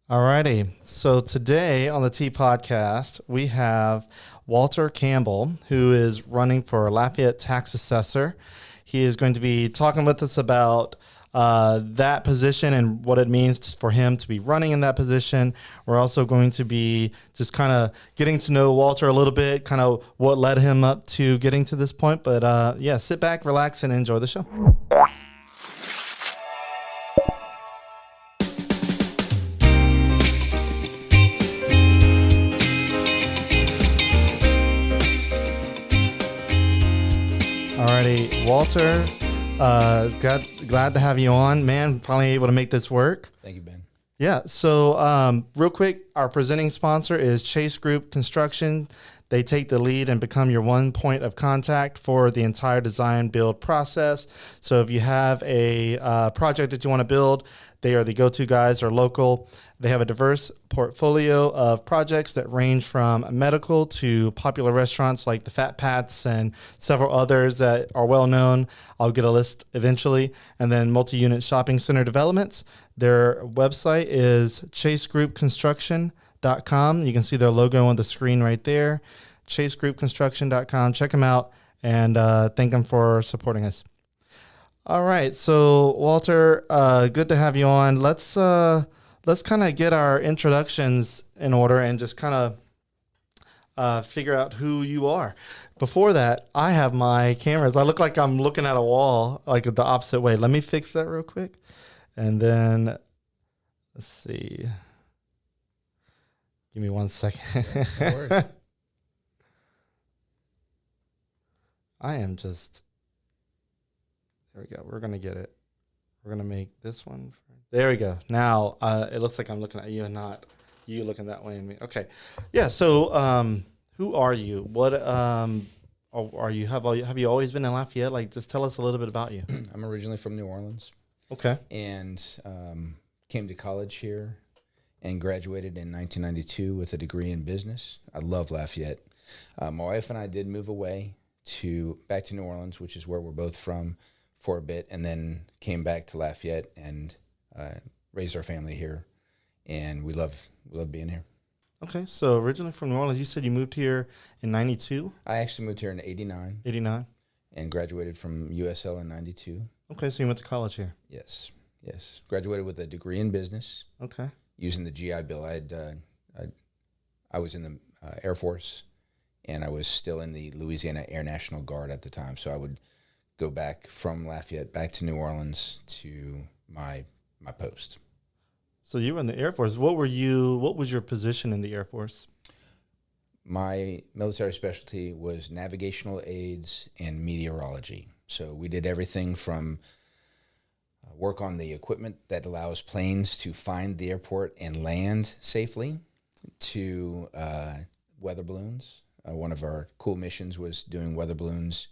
Alrighty. So today on the T podcast, we have Walter Campbell, who is running for Lafayette Tax Assessor. He is going to be talking with us about that position and what it means for him to be running in that position. We're also going to be just kind of getting to know Walter a little bit, kind of what led him up to getting to this point. But yeah, sit back, relax, and enjoy the show. Alrighty, Walter, glad to have you on, man. Finally able to make this work. Thank you, Ben. Yeah, so real quick, our presenting sponsor is Chase Group Construction. They take the lead and become your one point of contact for the entire design build process. So if you have a project that you want to build, they are the go-to guys. They're local. They have a diverse portfolio of projects that range from medical to popular restaurants like the Fat Pats and several others that are well known. I'll get a list eventually. And then multi-unit shopping center developments. Their website is chasegroupconstruction.com. You can see their logo on the screen right there. chasegroupconstruction.com. Check them out and thank them for supporting us. All right, so Walter, good to have you on. Let's kind of get our introductions in order and just kind of figure out who you are. Before that, I have my cameras. I look like I'm looking at a wall, like the opposite way. Let me fix that real quick, and then let's see. Give me 1 second. No worries. I am just. There we go. We're going to get it. We're going to make this one. There we go. Now it looks like I'm looking at you and not you looking that way at me. Okay. Yeah. So who are you? What are you? Have you always been in Lafayette? Like, just tell us a little bit about you. I'm originally from New Orleans. Okay. And came to college here and graduated in 1992 with a degree in business. I love Lafayette. My wife and I did move away back to New Orleans, which is where we're both from, for a bit, and then came back to Lafayette and raised our family here, and we love being here. Okay, so originally from New Orleans, you said you moved here in 92? I actually moved here in 89. 89? And graduated from USL in 92. Okay, so you went to college here? Yes. Graduated with a degree in business. Okay. Using the GI Bill. I was in the Air Force, and I was still in the Louisiana Air National Guard at the time, so I would go back from Lafayette back to New Orleans to my post. So you were in the Air Force. What was your position in the Air Force? My military specialty was navigational aids and meteorology. So we did everything from work on the equipment that allows planes to find the airport and land safely to weather balloons. One of our cool missions was doing weather balloons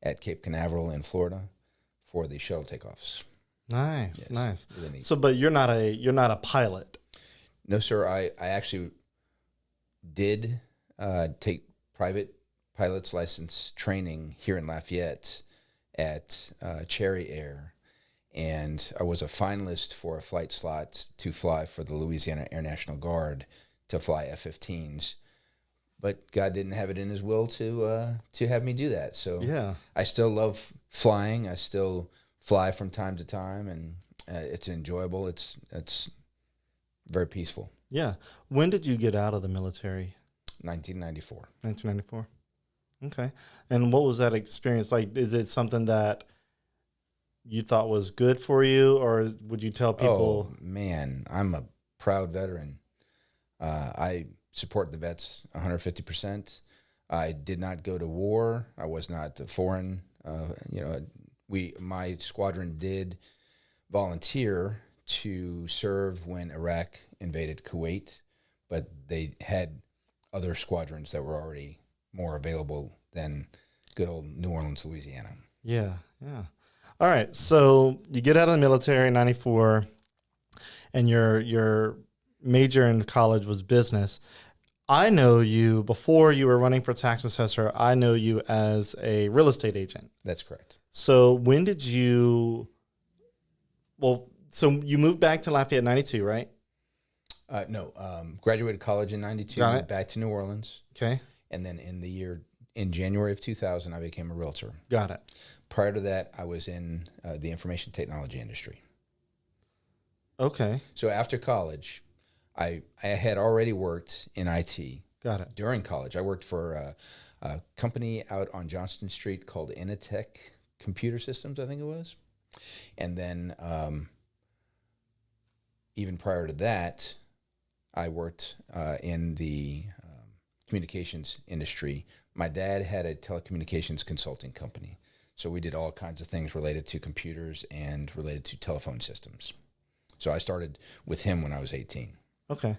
at Cape Canaveral in Florida for the shuttle takeoffs. Nice, yes, nice. Really neat. So, but you're not a pilot. No, sir. I actually did take private pilot's license training here in Lafayette at Cherry Air, and I was a finalist for a flight slot to fly for the Louisiana Air National Guard to fly F-15s. But God didn't have it in His will to have me do that. So yeah, I still love flying. I still fly from time to time, and it's enjoyable. It's very peaceful. Yeah. When did you get out of the military? 1994. 1994. Okay. And what was that experience like? Is it something that you thought was good for you, or would you tell people? Oh, man, I'm a proud veteran. I support the vets 150%. I did not go to war. I was not foreign. My squadron did volunteer to serve when Iraq invaded Kuwait, but they had other squadrons that were already more available than good old New Orleans, Louisiana. Yeah, yeah. All right, so you get out of the military in 94, and your major in college was business. I know you, before you were running for tax assessor, I know you as a real estate agent. That's correct. So when did you, so you moved back to Lafayette in 92, right? No, graduated college in '92, Got went it. back to New Orleans, Okay. and then in January of 2000, I became a realtor. Got it. Prior to that, I was in the information technology industry. Okay. So after college, I had already worked in IT. Got it. During college, I worked for a company out on Johnston Street called Initech Computer Systems, I think it was. And then even prior to that, I worked in the communications industry. My dad had a telecommunications consulting company. So we did all kinds of things related to computers and related to telephone systems. So I started with him when I was 18. Okay.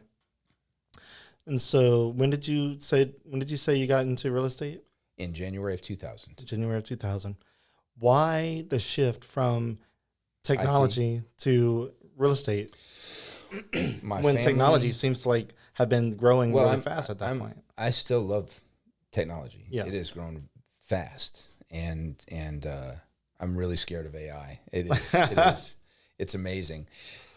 And so when did you say you got into real estate? In January of 2000. January of 2000. Why the shift from technology to real estate when technology seems to like have been growing really fast at that point? I still love technology. Yeah. It is growing fast, and I'm really scared of AI. It is it's amazing.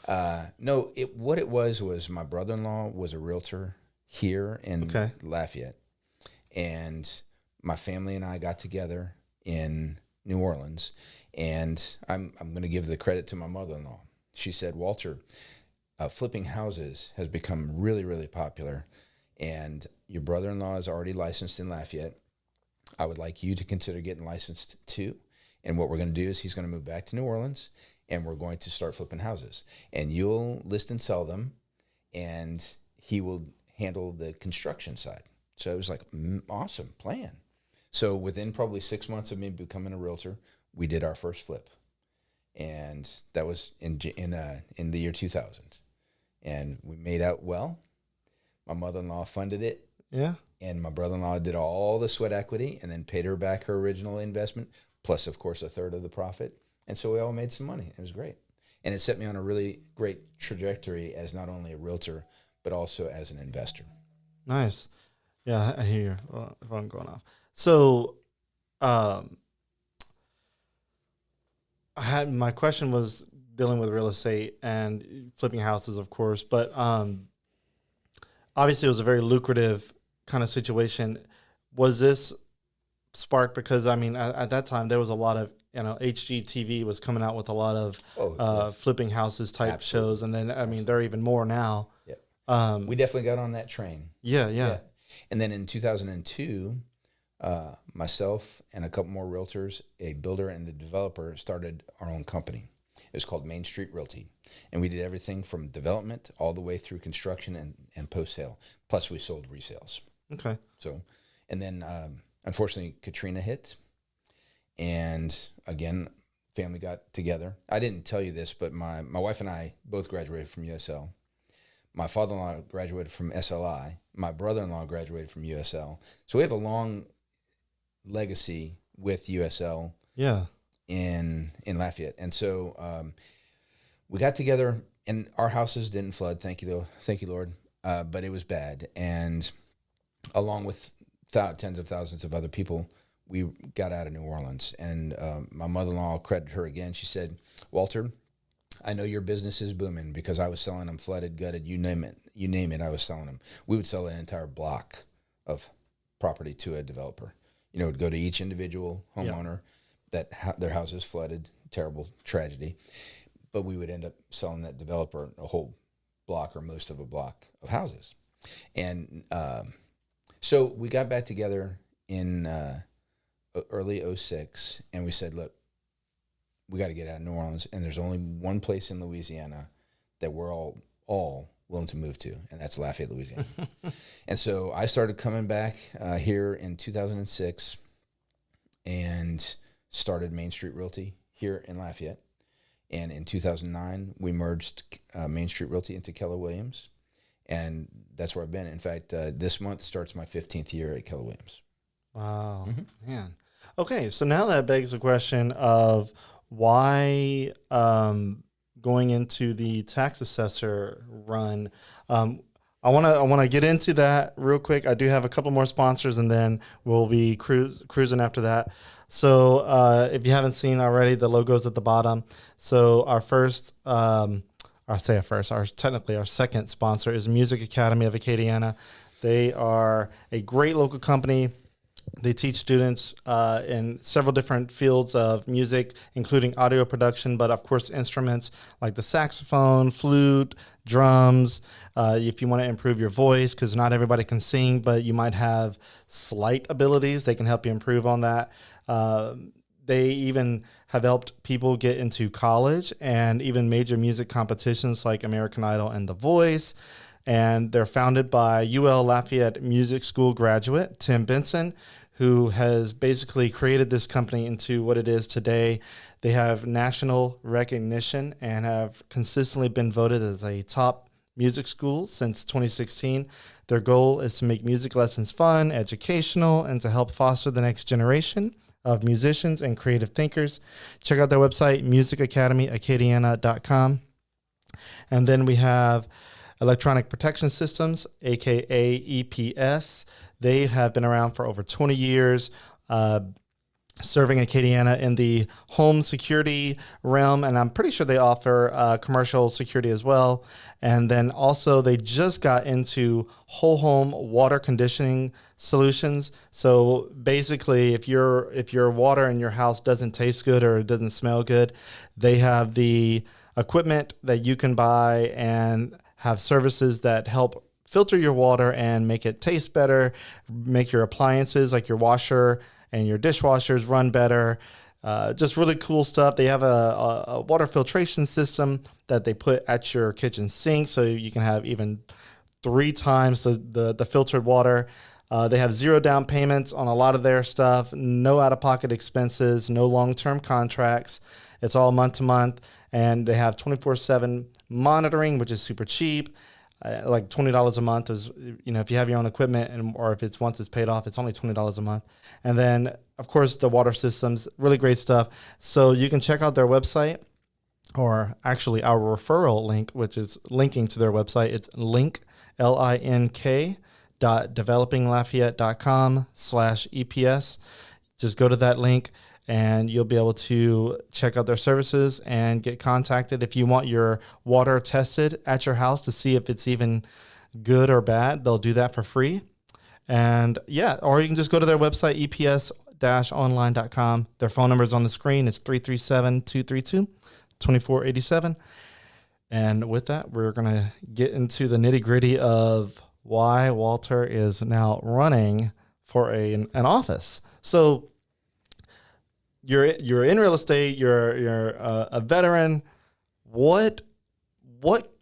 No, what it was my brother-in-law was a realtor here in Lafayette, and my family and I got together in New Orleans, and I'm going to give the credit to my mother-in-law. She said, Walter, flipping houses has become really, really popular, and your brother-in-law is already licensed in Lafayette. I would like you to consider getting licensed too. And what we're going to do is he's going to move back to New Orleans, and we're going to start flipping houses. And you'll list and sell them, and he will handle the construction side. So it was like, awesome plan. So within probably 6 months of me becoming a realtor, we did our first flip. And that was in the year 2000. And we made out well. My mother-in-law funded it. Yeah. And my brother-in-law did all the sweat equity and then paid her back her original investment, plus, of course, a third of the profit. And so we all made some money. It was great. And it set me on a really great trajectory as not only a realtor, but also as an investor. Nice. Yeah, I hear you. If I'm going off. So my question was dealing with real estate and flipping houses, of course, but obviously it was a very lucrative kind of situation. Was this sparked because, I mean, at that time there was a lot of, HGTV was coming out with a lot of flipping houses type shows, and then, I mean, there are even more now. Yeah. We definitely got on that train. Yeah. And then in 2002, myself and a couple more realtors, a builder and a developer, started our own company. It was called Main Street Realty. And we did everything from development all the way through construction and post-sale. Plus we sold resales. Okay. So, and then unfortunately Katrina hit. And again, family got together. I didn't tell you this, but my wife and I both graduated from USL. My father-in-law graduated from SLI. My brother-in-law graduated from USL. So we have a long legacy with USL. Yeah. In Lafayette. And so we got together, and our houses didn't flood, thank you Lord, but it was bad. And along with tens of thousands of other people, we got out of New Orleans. And my mother-in-law, I'll credit her again, she said, Walter, I know your business is booming because I was selling them flooded, gutted, you name it, I was selling them. We would sell an entire block of property to a developer. Would go to each individual homeowner that their house is flooded, terrible tragedy. But we would end up selling that developer a whole block or most of a block of houses. And so we got back together in early 2006, and we said, look, we got to get out of New Orleans, and there's only one place in Louisiana that we're all willing to move to, and that's Lafayette, Louisiana. And so I started coming back here in 2006 and started Main Street Realty here in Lafayette. And in 2009, we merged Main Street Realty into Keller Williams, and that's where I've been. In fact, this month starts my 15th year at Keller Williams. Wow, man. Okay, so now that begs the question of why going into the tax assessor run. I want to get into that real quick. I do have a couple more sponsors, and then we'll be cruising after that. So if you haven't seen already, the logo's at the bottom. So our first I'll say it first, technically our second sponsor is Music Academy of Acadiana. They are a great local company. They teach students in several different fields of music, including audio production, but of course instruments like the saxophone, flute, drums. If you want to improve your voice, because not everybody can sing, but you might have slight abilities, they can help you improve on that. They even have helped people get into college and even major music competitions like American Idol and The Voice. And they're founded by UL Lafayette Music School graduate Tim Benson, who has basically created this company into what it is today. They have national recognition and have consistently been voted as a top music school since 2016. Their goal is to make music lessons fun, educational, and to help foster the next generation of musicians and creative thinkers. Check out their website, musicacademyacadiana.com. And then we have Electronic Protection Systems, aka EPS. They have been around for over 20 years, serving Acadiana in the home security realm, and I'm pretty sure they offer commercial security as well. And then also they just got into whole home water conditioning solutions. So basically, if your water in your house doesn't taste good or it doesn't smell good, they have the equipment that you can buy and have services that help filter your water and make it taste better, make your appliances like your washer and your dishwashers run better. Just really cool stuff. They have a water filtration system that they put at your kitchen sink, so you can have even 3 times the filtered water. They have 0 down payments on a lot of their stuff, no out-of-pocket expenses, no long-term contracts. It's all month to month, and they have 24/7 monitoring, which is super cheap. Like $20 a month is, if you have your own equipment or if it's once it's paid off, it's only $20 a month. And then, of course, the water systems, really great stuff. So you can check out their website, or actually our referral link, which is linking to their website. It's link.developinglafayette.com/EPS. Just go to that link and you'll be able to check out their services and get contacted if you want your water tested at your house to see if it's even good or bad. They'll do that for free. And yeah, or you can just go to their website, eps-online.com. Their phone number is on the screen. It's 337-232-2487. And with that, we're going to get into the nitty-gritty of why Walter is now running for an office. So you're in real estate. You're a veteran. What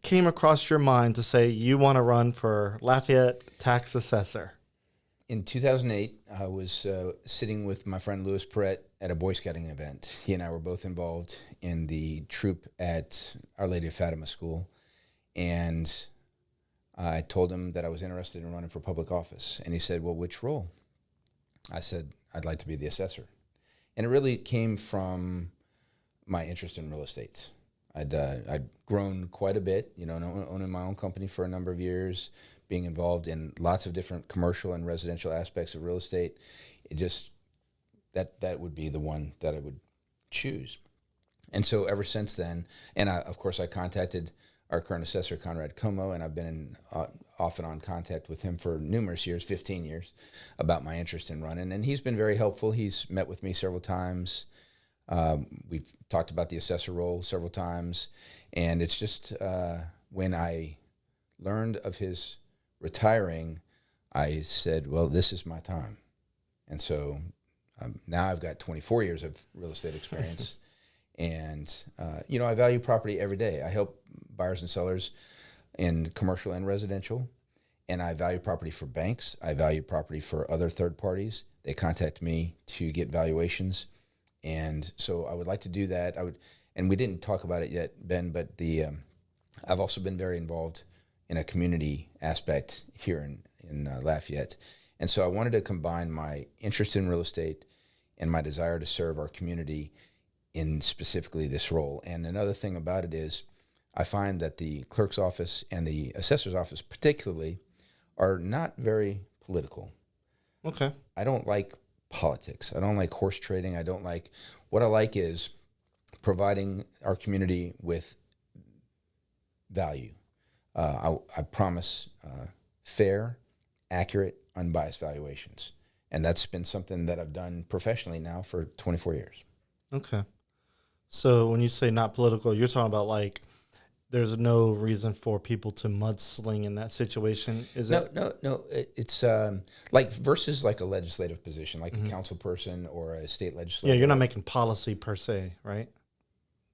came across your mind to say you want to run for Lafayette Tax Assessor? In 2008, I was sitting with my friend Louis Perrette at a Boy Scouting event. He and I were both involved in the troop at Our Lady of Fatima School, and I told him that I was interested in running for public office. And he said, "Well, which role?" I said, "I'd like to be the assessor." And it really came from my interest in real estate. I'd grown quite a bit, owning my own company for a number of years, being involved in lots of different commercial and residential aspects of real estate. It just, that would be the one that I would choose. And so ever since then, and of course I contacted our current assessor, Conrad Como, and I've been in off and on contact with him for numerous years, 15 years, about my interest in running. And he's been very helpful. He's met with me several times. We've talked about the assessor role several times. And it's just when I learned of his retiring, I said, well, this is my time. And so now I've got 24 years of real estate experience. And, I value property every day. I help buyers and sellers in commercial and residential. And I value property for banks. I value property for other third parties. They contact me to get valuations. And so I would like to do that. And we didn't talk about it yet, Ben, but I've also been very involved in a community aspect here in Lafayette. And so I wanted to combine my interest in real estate and my desire to serve our community in specifically this role. And another thing about it is I find that the clerk's office and the assessor's office particularly are not very political. Okay. I don't like politics. I don't like horse trading. What I like is providing our community with value. I promise fair, accurate, unbiased valuations. And that's been something that I've done professionally now for 24 years. Okay. So when you say not political, you're talking about like there's no reason for people to mudsling in that situation, is it? No. It's like versus like a legislative position, like a council person or a state legislator. Yeah, you're not making policy per se, right?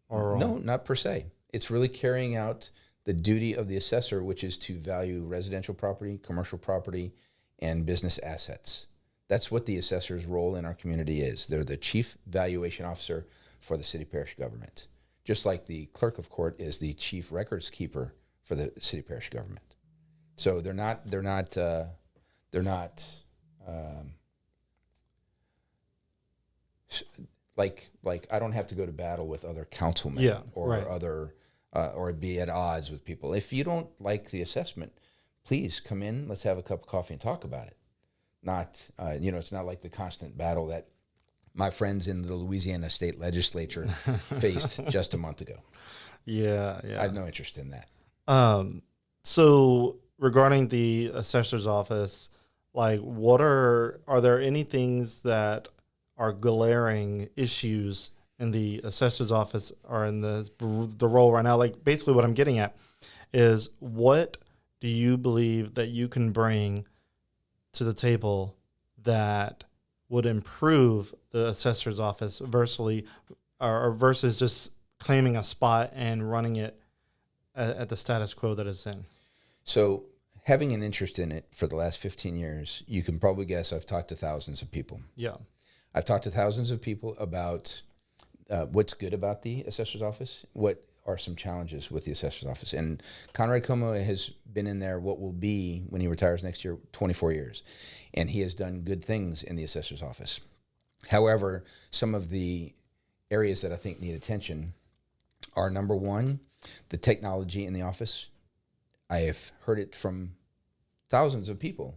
Or no, not per se. It's really carrying out the duty of the assessor, which is to value residential property, commercial property, and business assets. That's what the assessor's role in our community is. They're the chief valuation officer for the city parish government, just like the clerk of court is the chief records keeper for the city parish government. So they're not like I don't have to go to battle with other councilmen or be at odds with people. If you don't like the assessment, please come in. Let's have a cup of coffee and talk about it. Not, it's not like the constant battle that my friends in the Louisiana state legislature faced just a month ago. Yeah. I have no interest in that. So regarding the assessor's office, like are there any things that are glaring issues in the assessor's office or in the role right now? Like basically what I'm getting at is, what do you believe that you can bring to the table that would improve the assessor's office versus just claiming a spot and running it at the status quo that it's in? So having an interest in it for the last 15 years, you can probably guess I've talked to thousands of people. Yeah. I've talked to thousands of people about what's good about the assessor's office, what are some challenges with the assessor's office. And Conrad Como has been in there what will be, when he retires next year, 24 years. And he has done good things in the assessor's office. However, some of the areas that I think need attention are, number one, the technology in the office. I have heard it from thousands of people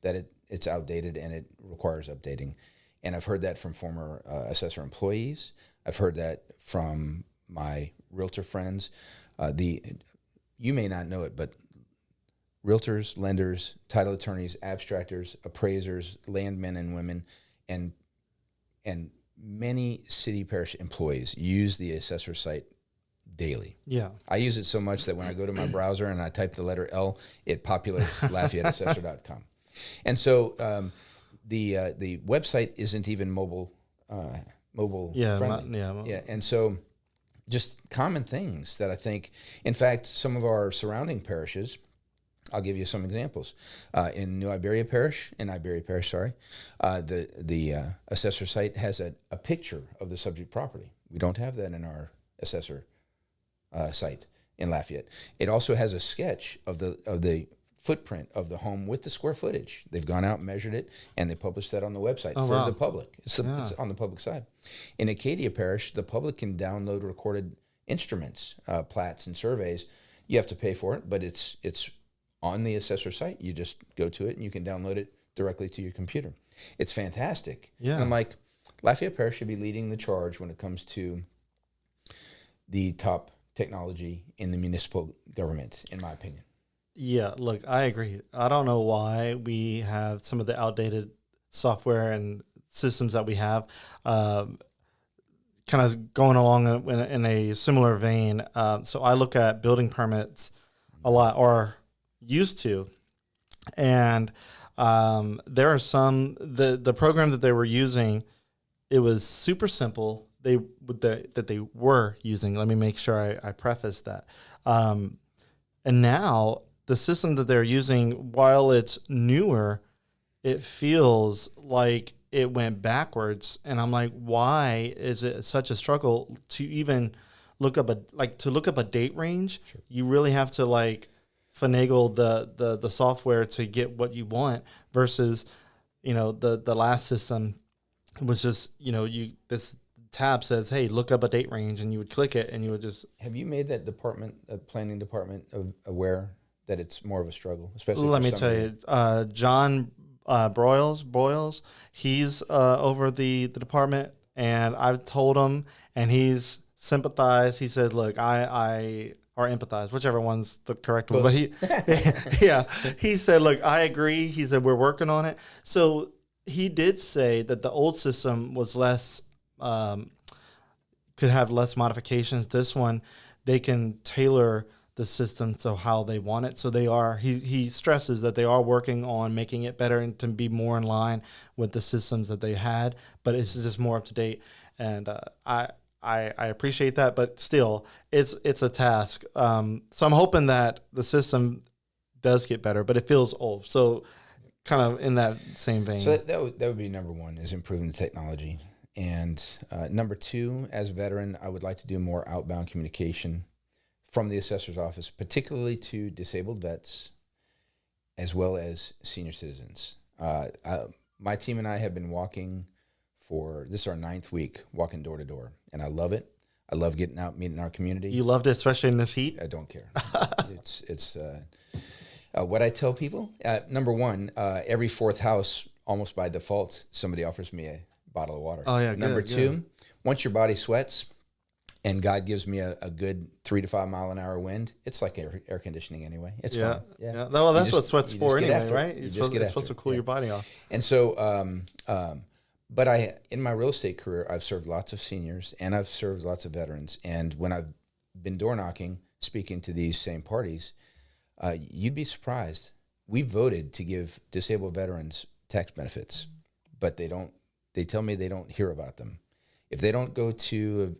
that it's outdated and it requires updating. And I've heard that from former assessor employees. I've heard that from my realtor friends. You may not know it, but realtors, lenders, title attorneys, abstractors, appraisers, landmen and women, and many city parish employees use the assessor site daily. Yeah. I use it so much that when I go to my browser and I type the letter L, it populates LafayetteAssessor.com. And so the website isn't even mobile friendly. And so just common things that I think, in fact, some of our surrounding parishes, I'll give you some examples. In Iberia Parish, the assessor site has a picture of the subject property. We don't have that in our assessor site in Lafayette. It also has a sketch of the footprint of the home with the square footage. They've gone out and measured it, and they published that on the website the public. It's on the public side. In Acadia Parish, the public can download recorded instruments, plats, and surveys. You have to pay for it, but it's on the assessor site. You just go to it, and you can download it directly to your computer. It's fantastic. Yeah. And I'm like, Lafayette Parish should be leading the charge when it comes to the top technology in the municipal government, in my opinion. Yeah, look, I agree. I don't know why we have some of the outdated software and systems that we have. Kind of going along in a similar vein. So I look at building permits a lot, or used to, and there are some the program that they were using. It was super simple. That they were using. Let me make sure I preface that. And now the system that they're using, while it's newer, it feels like it went backwards. And I'm like, why is it such a struggle to even look up a date range? Sure. You really have to finagle the software to get what you want versus, the last system was just, this tab says, hey, look up a date range, and you would click it and you would just. Have you made that planning department aware that it's more of a struggle, especially? Let me tell you, John Broyles, he's over the department, and I've told him, and he's sympathized. He said, look, I or empathize, whichever one's the correct one. But he said, look, I agree. He said, we're working on it. So he did say that the old system was less, could have less modifications. This one, they can tailor the system to how they want it. So he stresses that they are working on making it better and to be more in line with the systems that they had, but it's just more up to date. And I appreciate that, but still, it's a task. So I'm hoping that the system does get better, but it feels old. So kind of in that same vein. So that would be number one, is improving the technology. And number two, as a veteran, I would like to do more outbound communication from the assessor's office, particularly to disabled vets, as well as senior citizens. My team and I have been walking this is our 9th week, walking door to door, and I love it. I love getting out, meeting our community. You loved it, especially in this heat? I don't care. It's what I tell people. Number one, every 4th house, almost by default, somebody offers me a bottle of water. Oh, yeah. Number two, once your body sweats and God gives me a good 3 to 5 mile an hour wind, it's like air conditioning anyway. It's fun. Yeah. Well, that's what sweat's for anyway, right? It's supposed to cool your body off. And so, but in my real estate career, I've served lots of seniors and I've served lots of veterans. And when I've been door knocking, speaking to these same parties, you'd be surprised. We voted to give disabled veterans tax benefits, but they tell me they don't hear about them. If they don't go to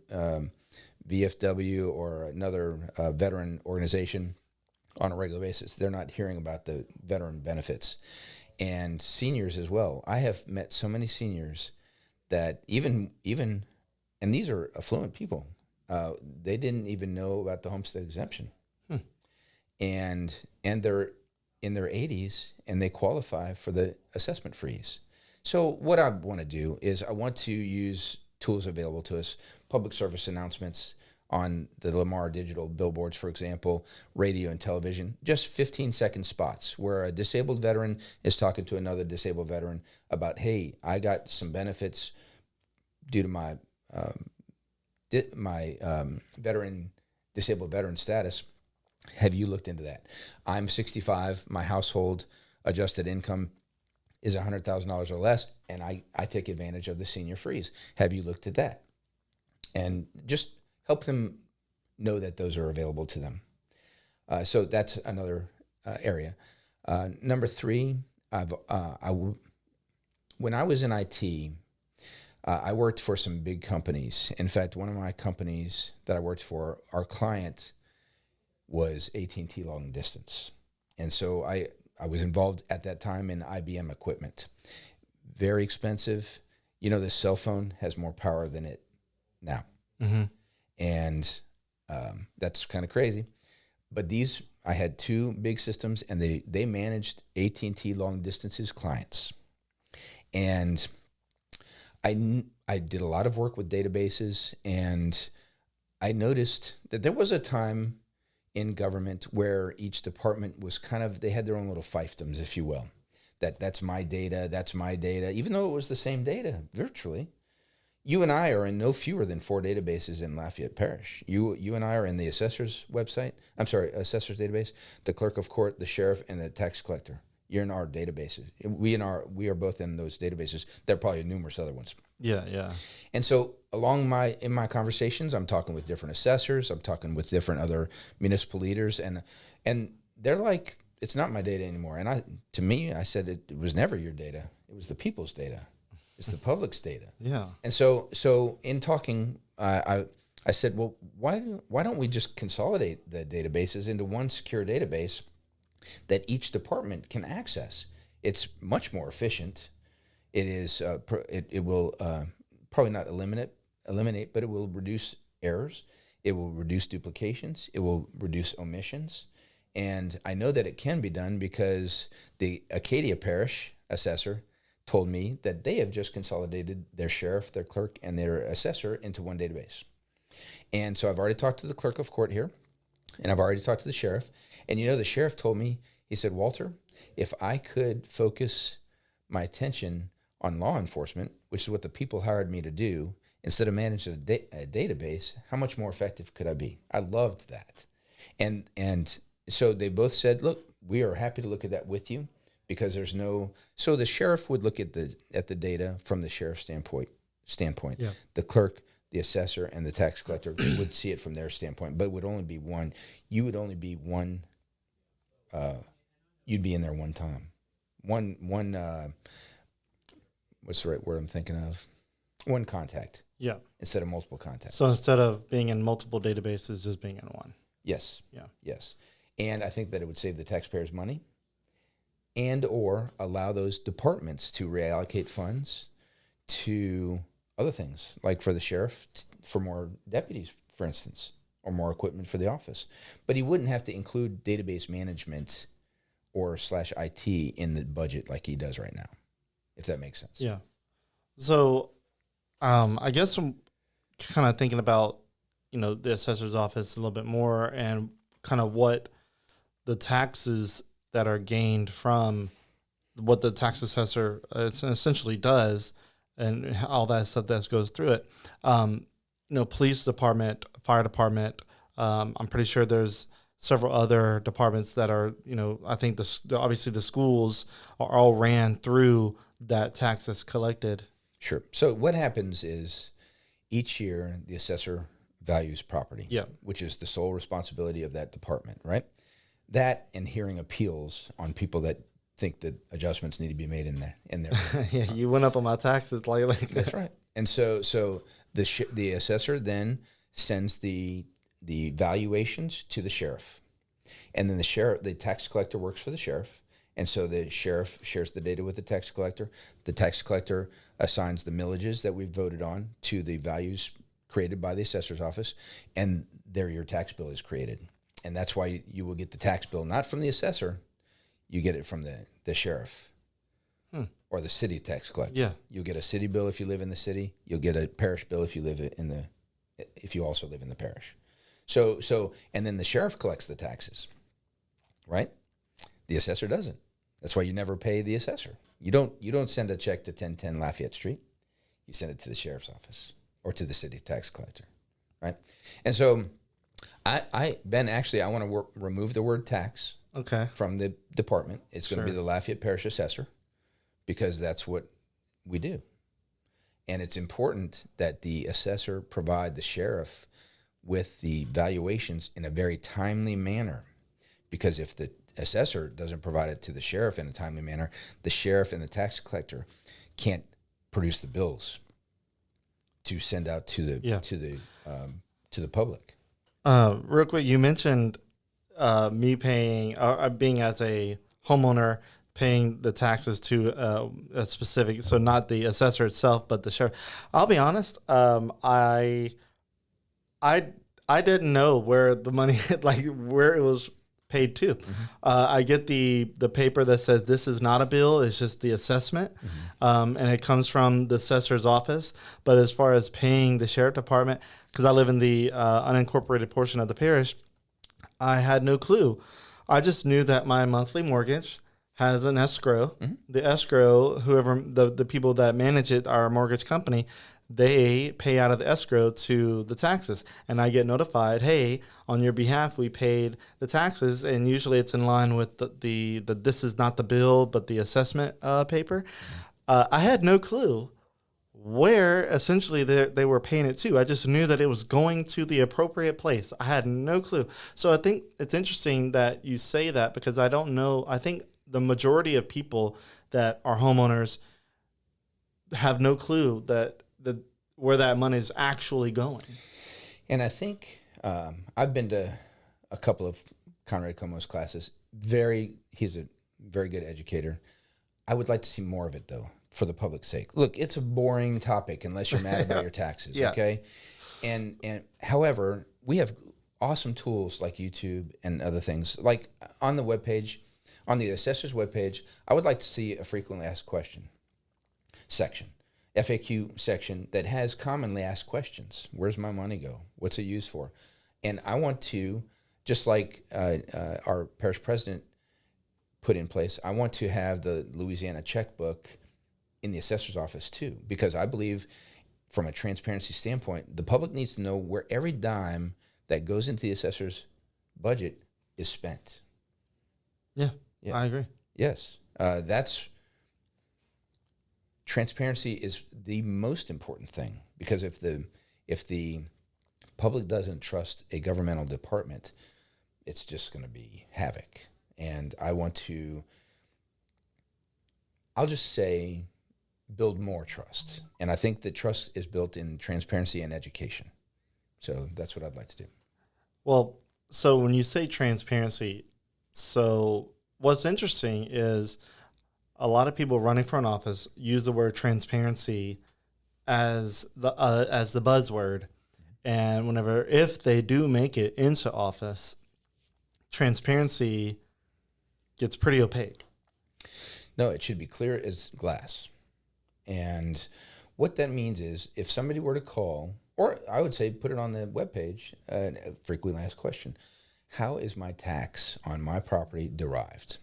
VFW or another veteran organization on a regular basis, they're not hearing about the veteran benefits. And seniors as well. I have met so many seniors that even, and these are affluent people, they didn't even know about the homestead exemption. And they're in their 80s and they qualify for the assessment freeze. So what I want to do is I want to use tools available to us, public service announcements on the Lamar digital billboards, for example, radio and television, just 15-second spots where a disabled veteran is talking to another disabled veteran about, hey, I got some benefits due to my disabled veteran status. Have you looked into that? I'm 65. My household adjusted income is $100,000 or less, and I take advantage of the senior freeze. Have you looked at that? And just help them know that those are available to them. So that's another area. Number three, when I was in IT, I worked for some big companies. In fact, one of my companies that I worked for, our client was AT&T Long Distance. And so I was involved at that time in IBM equipment. Very expensive. You know, this cell phone has more power than it now. Mm-hmm. And that's kind of crazy. But I had 2 big systems, and they managed AT&T Long Distance's clients. And I did a lot of work with databases, and I noticed that there was a time in government where each department was they had their own little fiefdoms, if you will. That's my data, even though it was the same data virtually. You and I are in no fewer than 4 databases in Lafayette Parish. You and I are in the assessor's assessor's database, the clerk of court, the sheriff, and the tax collector. You're in our databases. We are both in those databases. There are probably numerous other ones. Yeah. And so in my conversations, I'm talking with different assessors, I'm talking with different other municipal leaders, and they're like, it's not my data anymore. And I said it was never your data. It was the people's data. It's the public's data. Yeah. And so in talking, I said, well, why don't we just consolidate the databases into one secure database that each department can access? It's much more efficient. It is. It will probably not eliminate, but it will reduce errors. It will reduce duplications. It will reduce omissions. And I know that it can be done because the Acadia Parish assessor told me that they have just consolidated their sheriff, their clerk, and their assessor into one database. And so I've already talked to the clerk of court here, and I've already talked to the sheriff. And the sheriff told me, he said, Walter, if I could focus my attention on law enforcement, which is what the people hired me to do, instead of managing a database, how much more effective could I be? I loved that. And so they both said, look, we are happy to look at that with you, because there's no, so the sheriff would look at the data from the sheriff's standpoint. Yeah. The clerk, the assessor, and the tax collector would see it from their standpoint, but it would only be one. You would only be one, you'd be in there one time. One, what's the right word I'm thinking of? One contact. Yeah. Instead of multiple contacts. So instead of being in multiple databases, just being in one. Yes. Yeah. Yes. And I think that it would save the taxpayers money, and or allow those departments to reallocate funds to other things, like for the sheriff, for more deputies, for instance, or more equipment for the office. But he wouldn't have to include database management or /IT in the budget like he does right now, if that makes sense. Yeah. So I guess I'm kind of thinking about, the assessor's office a little bit more, and kind of what the taxes that are gained from what the tax assessor essentially does, and all that stuff that goes through it. Police department, fire department. I'm pretty sure there's several other departments that are, I think obviously the schools are all ran through that tax that's collected. Sure. So what happens is each year the assessor values property, which is the sole responsibility of that department, right? That and hearing appeals on people that think that adjustments need to be made in there. Yeah, you went up on my taxes lately. That's right. And so the assessor then sends the valuations to the sheriff, and then the tax collector works for the sheriff. And so the sheriff shares the data with the tax collector. The tax collector assigns the millages that we've voted on to the values created by the assessor's office, and there your tax bill is created. And that's why you will get the tax bill not from the assessor, you get it from the sheriff or the city tax collector. Yeah. You'll get a city bill if you live in the city. You'll get a parish bill if you also live in the parish. So and then the sheriff collects the taxes, right? The assessor doesn't. That's why you never pay the assessor. You don't send a check to 1010 Lafayette Street. You send it to the sheriff's office or to the city tax collector, right? And so Ben, I want to remove the word tax from the department. It's going to be the Lafayette Parish Assessor, because that's what we do. And it's important that the assessor provide the sheriff with the valuations in a very timely manner, because if the assessor doesn't provide it to the sheriff in a timely manner, the sheriff and the tax collector can't produce the bills to send out to the public. Real quick, you mentioned me paying, being as a homeowner, paying the taxes to a specific, so not the assessor itself, but the sheriff. I'll be honest, I didn't know where the money, like where it was paid to. I get the paper that says this is not a bill, it's just the assessment, and it comes from the assessor's office. But as far as paying the sheriff department, because I live in the unincorporated portion of the parish, I had no clue. I just knew that my monthly mortgage has an escrow. The escrow, whoever the people that manage it, our mortgage company, they pay out of the escrow to the taxes, and I get notified, hey, on your behalf, we paid the taxes, and usually it's in line with the this is not the bill, but the assessment paper. I had no clue where essentially they were paying it to. I just knew that it was going to the appropriate place. I had no clue. So I think it's interesting that you say that, because I don't know. I think the majority of people that are homeowners have no clue that where that money is actually going. And I think I've been to a couple of Conrad Como's classes. He's a very good educator. I would like to see more of it, though, for the public's sake. Look, it's a boring topic unless you're mad about your taxes, okay? And however, we have awesome tools like YouTube and other things. Like on the webpage, on the assessor's webpage, I would like to see a frequently asked question section. FAQ section that has commonly asked questions. Where's my money go? What's it used for? And I want to, just like our parish president put in place, I want to have the Louisiana checkbook in the assessor's office too, because I believe from a transparency standpoint, the public needs to know where every dime that goes into the assessor's budget is spent. Yeah, Yeah. I agree. Yes. Transparency is the most important thing, because if the public doesn't trust a governmental department, it's just going to be havoc. And I'll just say, build more trust. And I think that trust is built in transparency and education. So that's what I'd like to do. Well, so when you say transparency, so what's interesting is a lot of people running for an office use the word transparency as the buzzword. And if they do make it into office, transparency gets pretty opaque. No, it should be clear as glass. And what that means is, if somebody were to call, or I would say put it on the webpage, a frequently asked question, how is my tax on my property derived?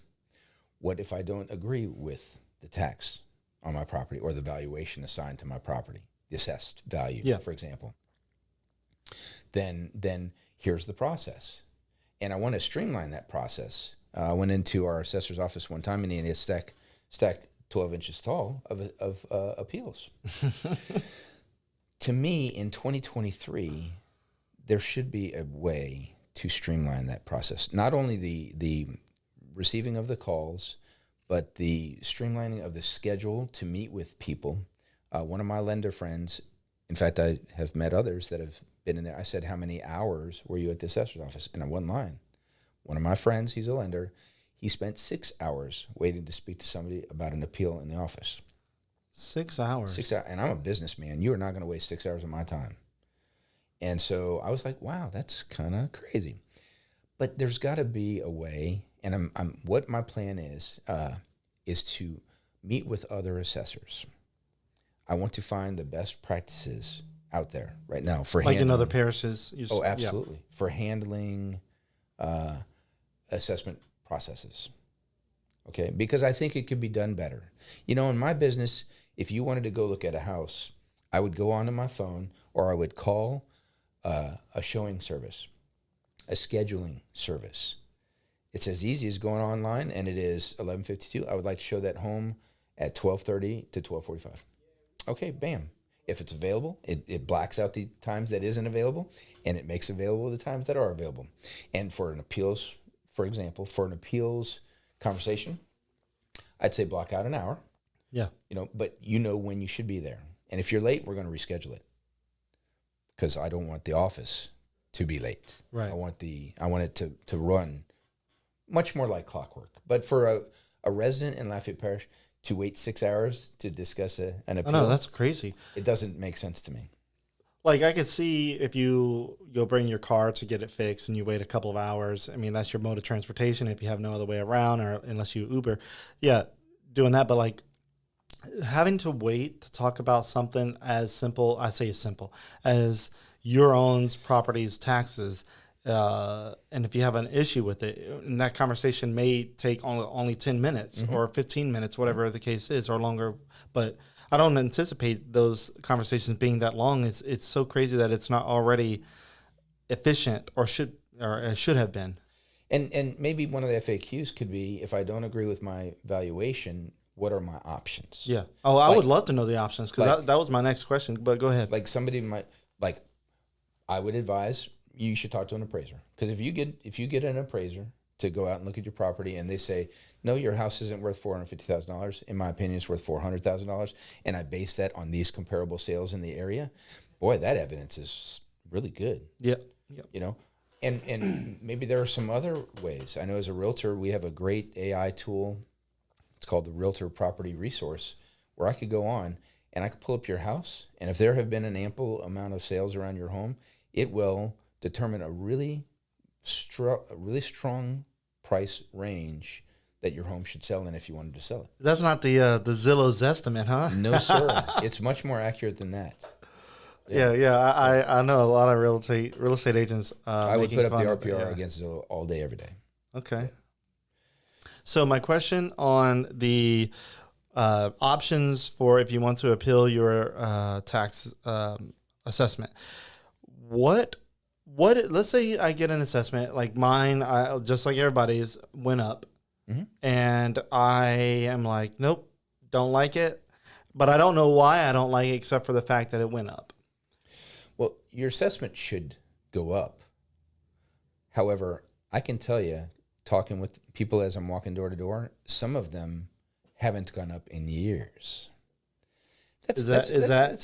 What if I don't agree with the tax on my property, or the valuation assigned to my property, the assessed value, for example? Then here's the process. And I want to streamline that process. I went into our assessor's office one time, and he had a stack 12 inches tall of appeals. To me, in 2023, there should be a way to streamline that process. Not only the receiving of the calls, but the streamlining of the schedule to meet with people. One of my lender friends, in fact, I have met others that have been in there. I said, how many hours were you at the assessor's office? And I wasn't lying. One of my friends, he's a lender, he spent 6 hours waiting to speak to somebody about an appeal in the office. 6 hours? 6 hours. And I'm a businessman. You are not going to waste 6 hours of my time. And so I was like, wow, that's kind of crazy. But there's got to be a way, and what my plan is to meet with other assessors. I want to find the best practices out there right now for like in other parishes. Oh, absolutely. Yeah. For handling assessment processes. Okay, because I think it could be done better. You know, in my business, if you wanted to go look at a house, I would go onto my phone, or I would call a showing service, a scheduling service. It's as easy as going online, and it is 11:52. I would like to show that home at 12:30 to 12:45. Okay, bam. If it's available, it blacks out the times that isn't available, and it makes available the times that are available. And for an appeals, for example, for an appeals conversation, I'd say block out an hour. Yeah. You know, but you know when you should be there. And if you're late, we're going to reschedule it, because I don't want the office to be late. Right. I want it to run much more like clockwork. But for a resident in Lafayette Parish to wait 6 hours to discuss an appeal, oh, no, that's crazy. It doesn't make sense to me. Like, I could see if you go bring your car to get it fixed and you wait a couple of hours. I mean, that's your mode of transportation if you have no other way around, or unless you Uber. Yeah, doing that. But, like, having to wait to talk about something as simple, I say simple, as your own property's taxes, and if you have an issue with it, and that conversation may take only 10 minutes or 15 minutes, whatever the case is, or longer, but I don't anticipate those conversations being that long. It's so crazy that it's not already efficient, or should have been. And maybe one of the FAQs could be, if I don't agree with my valuation, what are my options? Yeah. Oh, I would love to know the options, because that was my next question, but go ahead. Like, somebody might, like, I would advise you should talk to an appraiser, because if you get an appraiser to go out and look at your property, and they say, no, your house isn't worth $450,000. In my opinion, it's worth $400,000. And I base that on these comparable sales in the area. Boy, that evidence is really good. Yeah. You know, and maybe there are some other ways. I know as a realtor, we have a great AI tool. It's called the Realtor Property Resource, where I could go on and I could pull up your house. And if there have been an ample amount of sales around your home, it will determine a really strong price range that your home should sell in if you wanted to sell it. That's not the Zillow's estimate, huh? No, sir. It's much more accurate than that. Yeah. I know a lot of real estate agents. I would put up the RPR against Zillow all day, every day. Okay. So my question on the options for if you want to appeal your tax assessment, what let's say I get an assessment like mine, just like everybody's, went up, and I am like, nope, don't like it, but I don't know why I don't like it except for the fact that it went up. Well, your assessment should go up. However, I can tell you, talking with people as I'm walking door to door, some of them haven't gone up in years. That's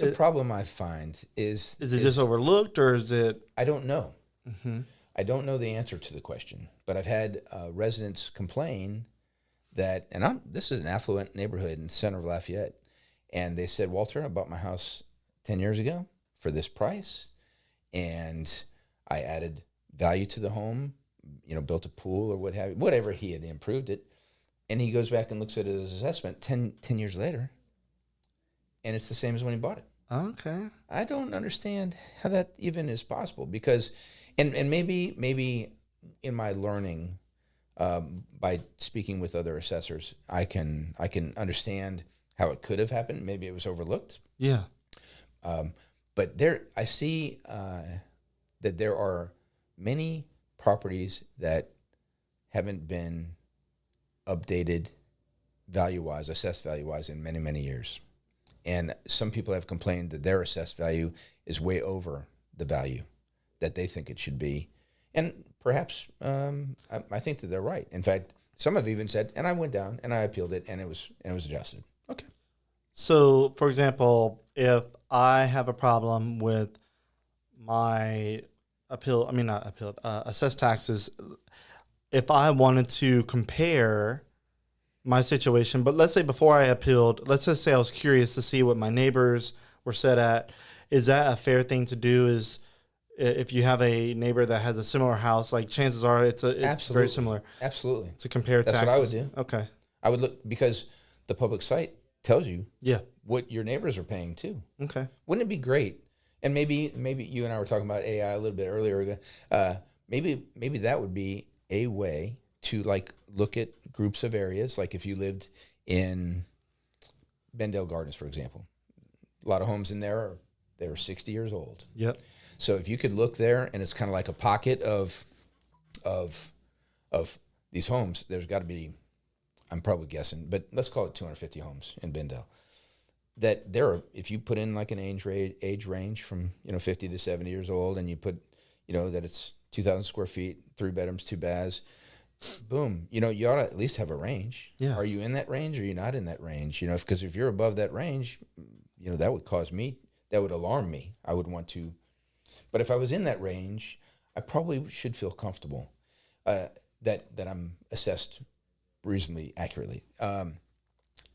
a problem I find. Is it just overlooked, or is it? I don't know. I don't know the answer to the question, but I've had residents complain that, and this is an affluent neighborhood in the center of Lafayette, and they said, Walter, I bought my house 10 years ago for this price, and I added value to the home, built a pool or what have you, whatever he had improved it, and he goes back and looks at his assessment 10 years later, and it's the same as when he bought it. Okay. I don't understand how that even is possible, because, and maybe in my learning, by speaking with other assessors, I can understand how it could have happened. Maybe it was overlooked. Yeah. But I see that there are many properties that haven't been updated value-wise, assessed value-wise in many, many years. And some people have complained that their assessed value is way over the value that they think it should be. And perhaps I think that they're right. In fact, some have even said, and I went down and I appealed it, and it was adjusted. Okay. So, for example, if I have a problem with my assessed taxes, if I wanted to compare my situation, but let's say before I appealed, let's just say I was curious to see what my neighbors were set at. Is that a fair thing to do? Is if you have a neighbor that has a similar house, like chances are it's very similar. Absolutely. To compare taxes. That's what I would do. Okay. I would look, because the public site tells you yeah, what your neighbors are paying too. Okay. Wouldn't it be great? And maybe you and I were talking about AI a little bit earlier. Maybe that would be a way to look at groups of areas. Like if you lived in Bendale Gardens, for example, a lot of homes in there they're 60 years old. Yep. So if you could look there, and it's kind of like a pocket of these homes, there's got to be, I'm probably guessing, but let's call it 250 homes in Bendale. That there are, if you put in like an age range from 50 to 70 years old, and you put that it's 2,000 square feet, 3 bedrooms, 2 baths, boom, you ought to at least have a range. Yeah. Are you in that range, or are you not in that range? Because if you're above that range, that would alarm me. I would want to, but if I was in that range, I probably should feel comfortable that I'm assessed reasonably accurately.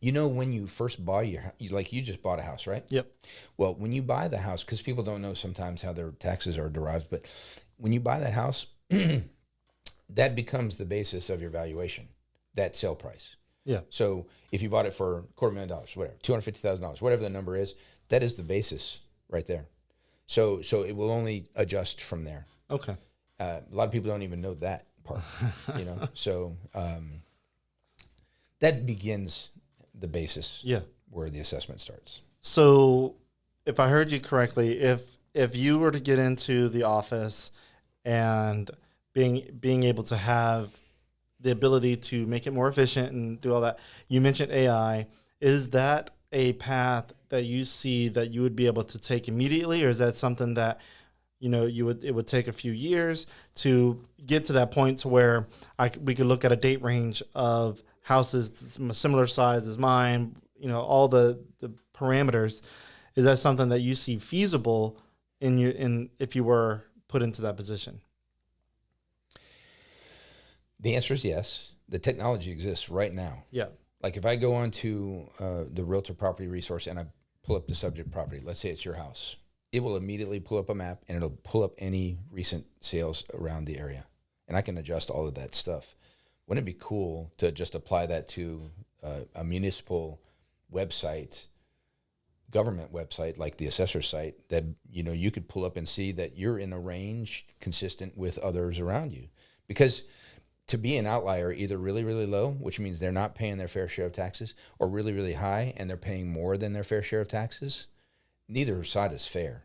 When you first buy you just bought a house, right? Yep. Well, when you buy the house, because people don't know sometimes how their taxes are derived, but when you buy that house, that becomes the basis of your valuation, that sale price. Yeah. So if you bought it for $250,000, whatever, $250,000, whatever the number is, that is the basis right there. So it will only adjust from there. Okay. A lot of people don't even know that part, So that begins the basis. Yeah. Where the assessment starts. So if I heard you correctly, if you were to get into the office and being able to have the ability to make it more efficient and do all that, you mentioned AI. Is that a path that you see that you would be able to take immediately, or is that something that it would take a few years to get to that point to where we could look at a date range of houses similar size as mine, all the parameters? Is that something that you see feasible if you were put into that position? The answer is yes. The technology exists right now. Yeah. Like if I go onto the Realtor Property Resource and I pull up the subject property, let's say it's your house, it will immediately pull up a map, and it'll pull up any recent sales around the area. And I can adjust all of that stuff. Wouldn't it be cool to just apply that to a municipal website, government website like the assessor site, that you could pull up and see that you're in a range consistent with others around you? Because to be an outlier, either really, really low, which means they're not paying their fair share of taxes, or really, really high and they're paying more than their fair share of taxes, neither side is fair.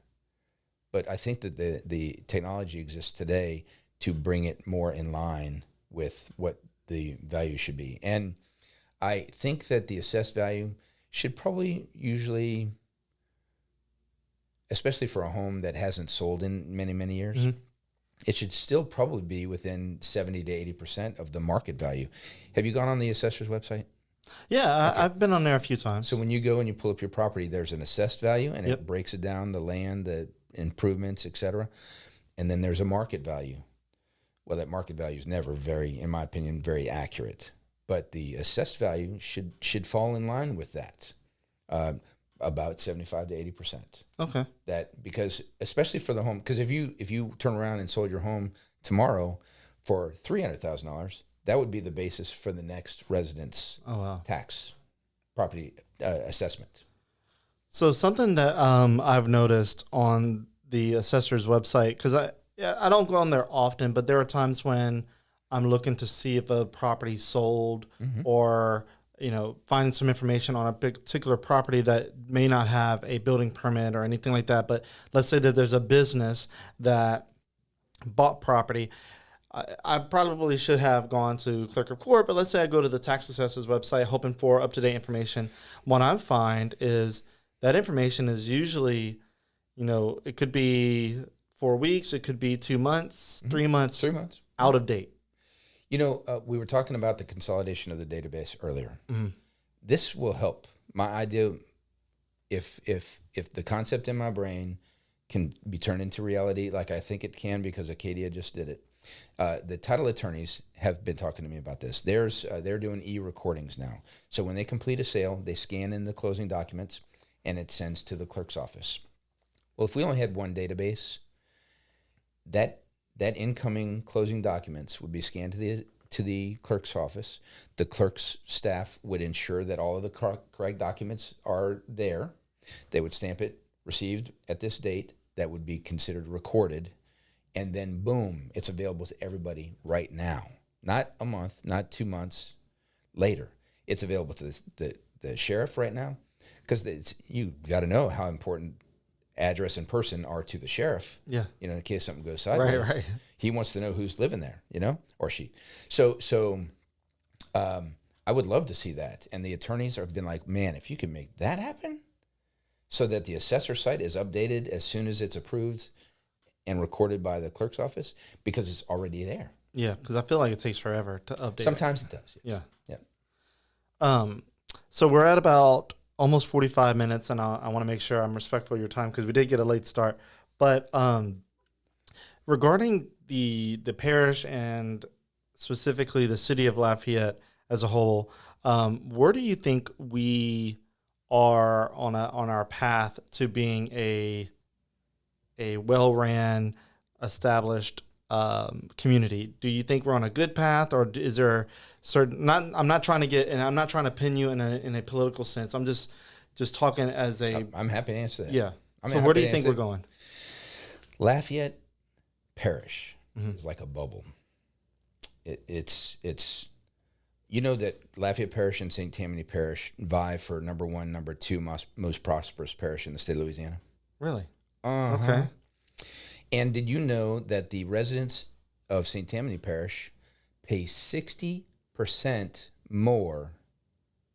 but I think that the technology exists today to bring it more in line with what the value should be. And I think that the assessed value should probably usually, especially for a home that hasn't sold in many, many years, mm-hmm. it should still probably be within 70 to 80% of the market value. Have you gone on the assessor's website? Yeah, okay. I've been on there a few times. So when you go and you pull up your property, there's an assessed value, and it breaks it down, the land, the improvements, et cetera. And then there's a market value. Well, that market value is never very, in my opinion, very accurate. But the assessed value should fall in line with that, about 75 to 80%. Okay. That, because especially for the home, because if you turn around and sold your home tomorrow for $300,000, that would be the basis for the next residence tax property assessment. So something that I've noticed on the assessor's website, because I don't go on there often, but there are times when I'm looking to see if a property sold mm-hmm. or, find some information on a particular property that may not have a building permit or anything like that. But let's say that there's a business that bought property. I probably should have gone to clerk of court, but let's say I go to the tax assessor's website hoping for up-to-date information. What I find is that information is usually, it could be 4 weeks, it could be 2 months, mm-hmm. 3 months. 3 months. Out of date. We were talking about the consolidation of the database earlier. Mm-hmm. This will help. My idea, if the concept in my brain can be turned into reality, like I think it can because Acadia just did it. The title attorneys have been talking to me about this. They're doing e-recordings now. So when they complete a sale, they scan in the closing documents, and it sends to the clerk's office. Well, if we only had one database, that incoming closing documents would be scanned to the clerk's office. The clerk's staff would ensure that all of the correct documents are there. They would stamp it, received at this date. That would be considered recorded. And then, boom, it's available to everybody right now. Not a month, not 2 months later. It's available to the sheriff right now, because you got to know how important address and person are to the sheriff. Yeah. In case something goes sideways. Right. He wants to know who's living there, or she. So I would love to see that. And the attorneys have been like, man, if you could make that happen so that the assessor site is updated as soon as it's approved and recorded by the clerk's office, because it's already there. Yeah, because I feel like it takes forever to update. Sometimes it does. Yeah. Yeah. So we're at about almost 45 minutes, and I want to make sure I'm respectful of your time because we did get a late start. But regarding the parish and specifically the city of Lafayette as a whole, where do you think we are on our path to being a well-ran, established community? Do you think we're on a good path, or is there certain? I'm not trying to pin you in a political sense. I'm just talking as a. I'm happy to answer that. Yeah. So where do you think we're going? Lafayette Parish mm-hmm. is like a bubble. It's that Lafayette Parish and St. Tammany Parish vie for number one, number two most prosperous parish in the state of Louisiana. Really? Uh-huh. Okay. And did you know that the residents of St. Tammany Parish pay 60% more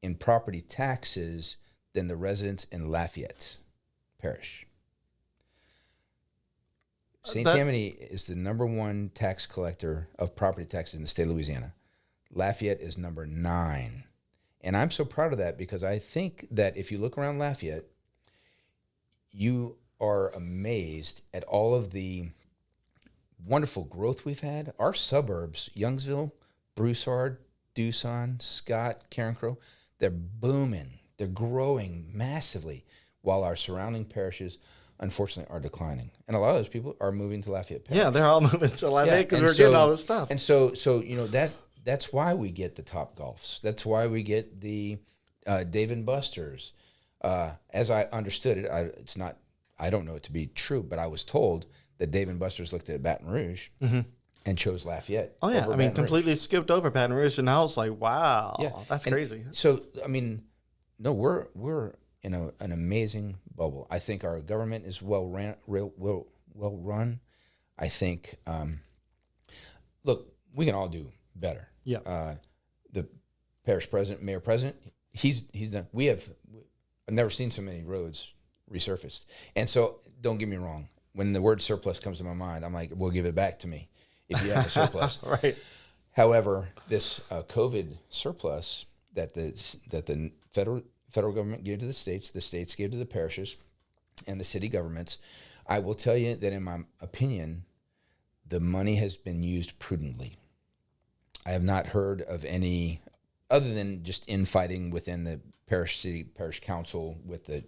in property taxes than the residents in Lafayette Parish? St. Tammany is the number one tax collector of property taxes in the state of Louisiana. Lafayette is number 9. And I'm so proud of that, because I think that if you look around Lafayette, you are amazed at all of the wonderful growth we've had. Our suburbs, Youngsville, Broussard, Doosan, Scott, Carencro, they're booming. They're growing massively, while our surrounding parishes, unfortunately, are declining. And a lot of those people are moving to Lafayette Parish. Yeah, they're all moving to Lafayette because we're getting all this stuff. And so that's why we get the Top Golfs. That's why we get the Dave & Buster's. As I understood it, I don't know it to be true, but I was told that Dave & Buster's looked at Baton Rouge mm-hmm. and chose Lafayette. Oh, yeah. Completely skipped over Baton Rouge, and I was like, wow, that's crazy. So, no, we're in an amazing bubble. I think our government is well well run. I think, look, we can all do better. Yeah. The parish president, mayor president, he's done. I've never seen so many roads resurfaced. And so don't get me wrong. When the word surplus comes to my mind, I'm like, well, give it back to me if you have a surplus. Right. However, this COVID surplus that the federal government gave to the states gave to the parishes, and the city governments, I will tell you that in my opinion, the money has been used prudently. I have not heard of any, other than just infighting within the parish council with the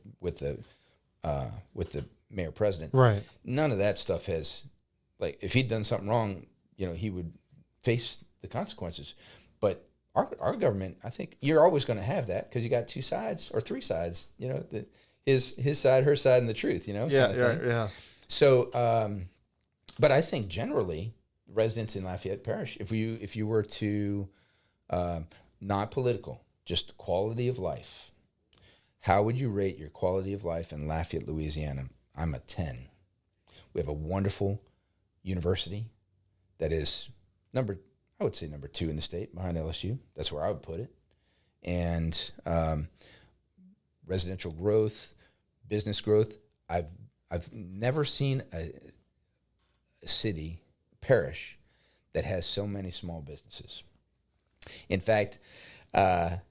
mayor president. Right. None of that stuff has, like, if he'd done something wrong, he would face the consequences. But our government, I think you're always going to have that because you got two sides or three sides. His side, her side, and the truth. Yeah. Yeah. So, but I think generally, residents in Lafayette Parish, if you were to not political, just quality of life, how would you rate your quality of life in Lafayette, Louisiana? I'm a 10. We have a wonderful university that is number 2 in the state behind LSU. That's where I would put it. And residential growth, business growth. I've never seen a parish that has so many small businesses. In fact, there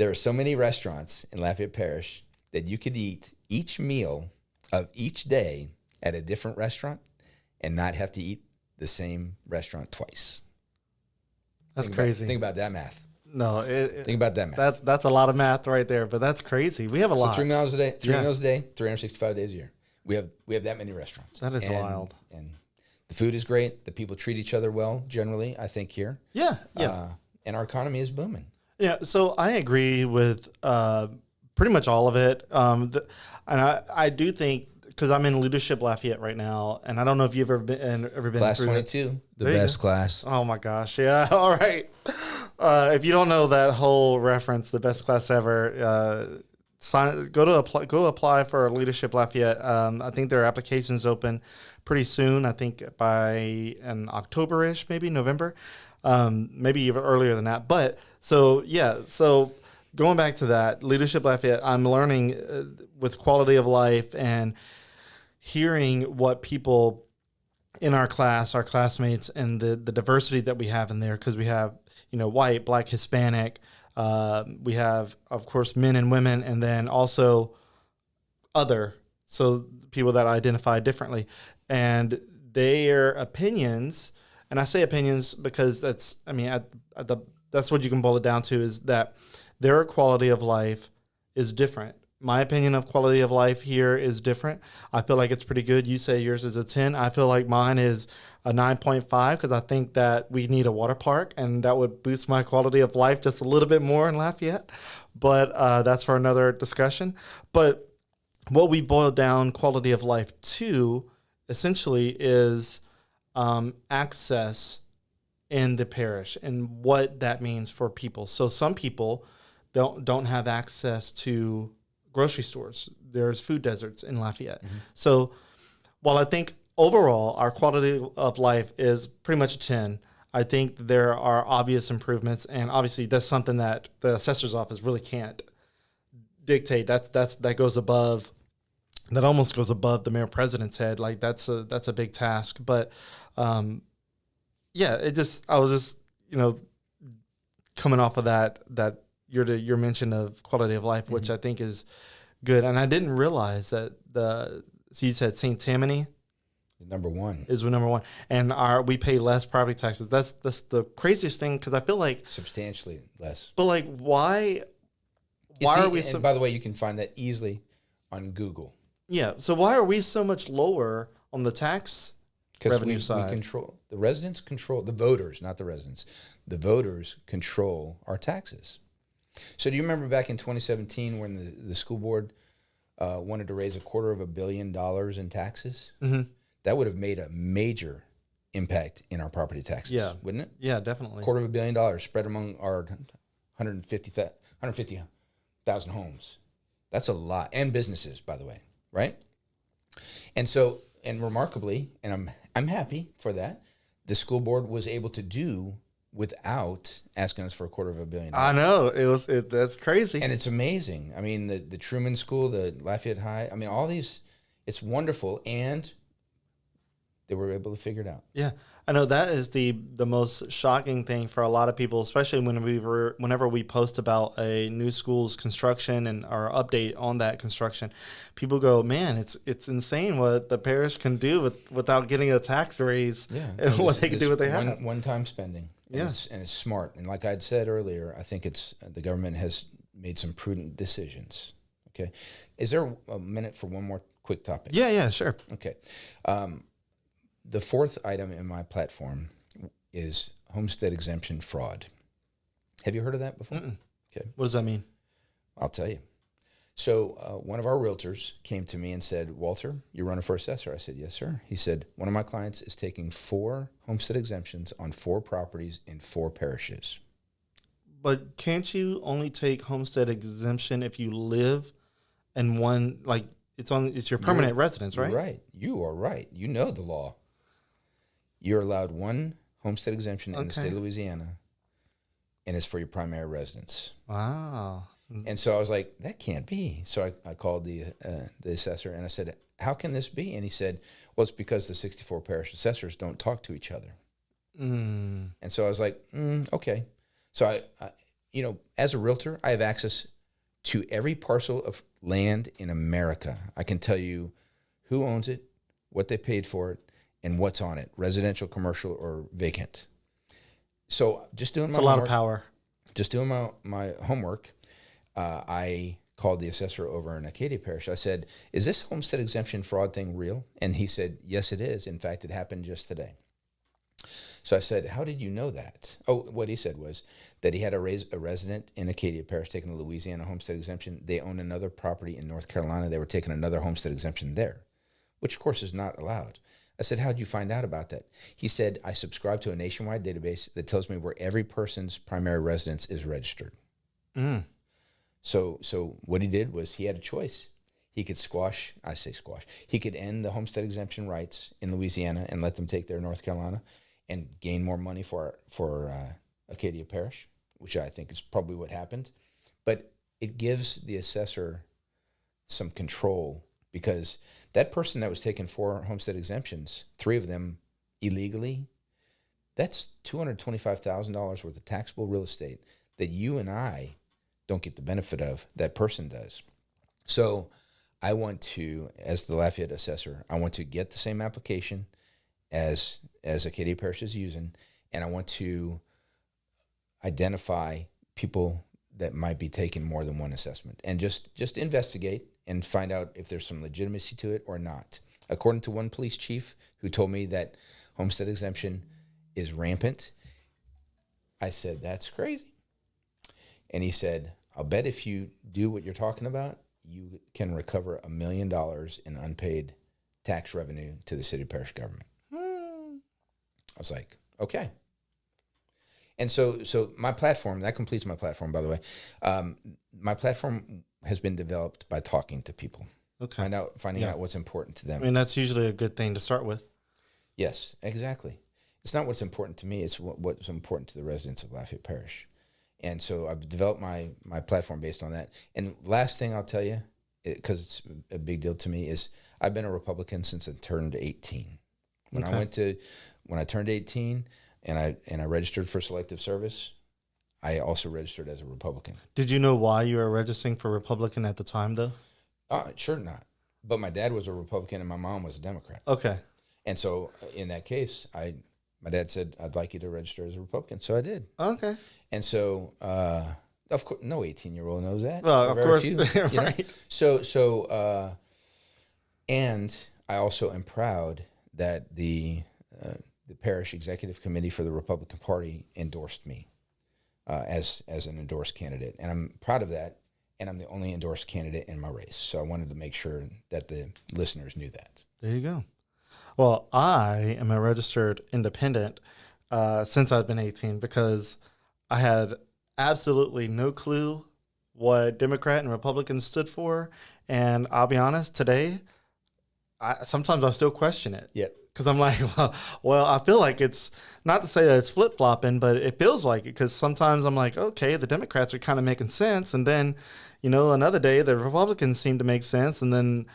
are so many restaurants in Lafayette Parish that you could eat each meal of each day at a different restaurant and not have to eat the same restaurant twice. That's crazy. Think about that math. No, think about that math. That's a lot of math right there, but that's crazy. We have a lot. 3 meals a day, 365 days a year. We have that many restaurants. That is wild. And the food is great. The people treat each other well, generally, I think, here. Yeah. And our economy is booming. Yeah, so I agree with pretty much all of it. And I do think, because I'm in Leadership Lafayette right now, and I don't know if you've ever been class through 22, the best class. Oh my gosh, yeah. All right. If you don't know that whole reference, the best class ever, go apply for Leadership Lafayette. I think their application's open pretty soon. I think by an October-ish, maybe November, maybe even earlier than that. But so going back to that, Leadership Lafayette, I'm learning with quality of life and hearing what people in our class, our classmates, and the diversity that we have in there, because we have, white, Black, Hispanic, we have, of course, men and women, and then also other, so people that identify differently. And their opinions, and I say opinions because that's what you can boil it down to, is that their quality of life is different. My opinion of quality of life here is different. I feel like it's pretty good. You say yours is a 10. I feel like mine is a 9.5 because I think that we need a water park, and that would boost my quality of life just a little bit more in Lafayette. But that's for another discussion. But what we boil down quality of life to essentially is access in the parish and what that means for people. So some people don't have access to grocery stores. There's food deserts in Lafayette. Mm-hmm. So while I think overall our quality of life is pretty much a 10, I think there are obvious improvements, and obviously that's something that the assessor's office really can't dictate. That goes above, that almost goes above the mayor president's head. Like that's a big task. But I was just coming off of that your mention of quality of life, which I think is good. And I didn't realize that you said St. Tammany number one is number one, and we pay less property taxes. That's the craziest thing, because I feel like substantially less. But like, why are we? And by the way, you can find that easily on Google. Yeah. So why are we so much lower on the tax revenue side? The residents control the voters, not the residents. The voters control our taxes. So do you remember back in 2017 when the school board wanted to raise $250 million in taxes? Mm-hmm. That would have made a major impact in our property taxes, wouldn't it? Yeah, definitely. $250 million spread among our 150,000 homes. That's a lot. And businesses, by the way, right? And so and remarkably, and I'm happy for that, the school board was able to do without asking us for $250 million. I know that's crazy. And it's amazing. I mean, the Truman School, the Lafayette High, I mean, all these, it's wonderful. And they were able to figure it out. Yeah. I know that is the most shocking thing for a lot of people, especially whenever we post about a new school's construction and our update on that construction. People go, man, it's insane what the parish can do without getting a tax raise, and what they can do what they have. One-time spending. And it's smart. And like I'd said earlier, I think the government has made some prudent decisions. Okay. Is there a minute for one more quick topic? Yeah, sure. Okay. The fourth item in my platform is homestead exemption fraud. Have you heard of that before? Mm-mm. Okay. What does that mean? I'll tell you. So one of our realtors came to me and said, Walter, you're running for assessor. I said, yes, sir. He said, one of my clients is taking 4 homestead exemptions on 4 properties in 4 parishes. But can't you only take homestead exemption if you live in one, like it's your permanent residence, right? You're right. You are right. You know the law. You're allowed 1 homestead exemption in the state of Louisiana, and it's for your primary residence. Wow. And so I was like, that can't be. So I called the assessor, and I said, how can this be? And he said, well, it's because the 64 parish assessors don't talk to each other. And so I was like, okay. So I, as a realtor, I have access to every parcel of land in America. I can tell you who owns it, what they paid for it, and what's on it, residential, commercial, or vacant. So just doing It's a lot of power. Just doing my homework, I called the assessor over in Acadia Parish. I said, is this homestead exemption fraud thing real? And he said, yes, it is. In fact, it happened just today. So I said, how did you know that? Oh, what he said was that he had a resident in Acadia Parish taking the Louisiana homestead exemption. They own another property in North Carolina. They were taking another homestead exemption there, which, of course, is not allowed. I said, how'd you find out about that? He said, I subscribe to a nationwide database that tells me where every person's primary residence is registered. So what he did was he had a choice. He could he could end the homestead exemption rights in Louisiana and let them take their North Carolina and gain more money for Acadia Parish, which I think is probably what happened. But it gives the assessor some control, because that person that was taking 4 homestead exemptions, 3 of them illegally, that's $225,000 worth of taxable real estate that you and I don't get the benefit of. That person does. So I want to, as the Lafayette assessor, I want to get the same application as Acadia Parish is using, and I want to identify people that might be taking more than 1 assessment, and just investigate and find out if there's some legitimacy to it or not. According to one police chief who told me that homestead exemption is rampant, I said, that's crazy. And he said, I'll bet if you do what you're talking about, you can recover $1 million in unpaid tax revenue to the city parish government. I was like, okay. And so my platform, that completes my platform, by the way. My platform has been developed by talking to people. Okay. Finding out what's important to them. I mean, that's usually a good thing to start with. Yes, exactly. It's not what's important to me. It's what's important to the residents of Lafayette Parish. And so I've developed my platform based on that. And last thing I'll tell you, because it's a big deal to me, is I've been a Republican since I turned 18. When I turned 18 and I registered for selective service, I also registered as a Republican. Did you know why you were registering for Republican at the time, though? Sure not. But my dad was a Republican and my mom was a Democrat. Okay. And so in that case, my dad said, I'd like you to register as a Republican. So I did. Okay. And so, of course, no 18-year-old knows that. Well, of course. Right. So, and I also am proud that the parish executive committee for the Republican Party endorsed me as an endorsed candidate. And I'm proud of that. And I'm the only endorsed candidate in my race. So I wanted to make sure that the listeners knew that. There you go. Well, I am a registered independent since I've been 18, because I had absolutely no clue what Democrat and Republican stood for. And I'll be honest, today, sometimes I still question it. Yeah. Because I'm like, well, I feel like it's not to say that it's flip flopping, but it feels like it. Because sometimes I'm like, okay, the Democrats are kind of making sense, and then, another day the Republicans seem to make sense, and then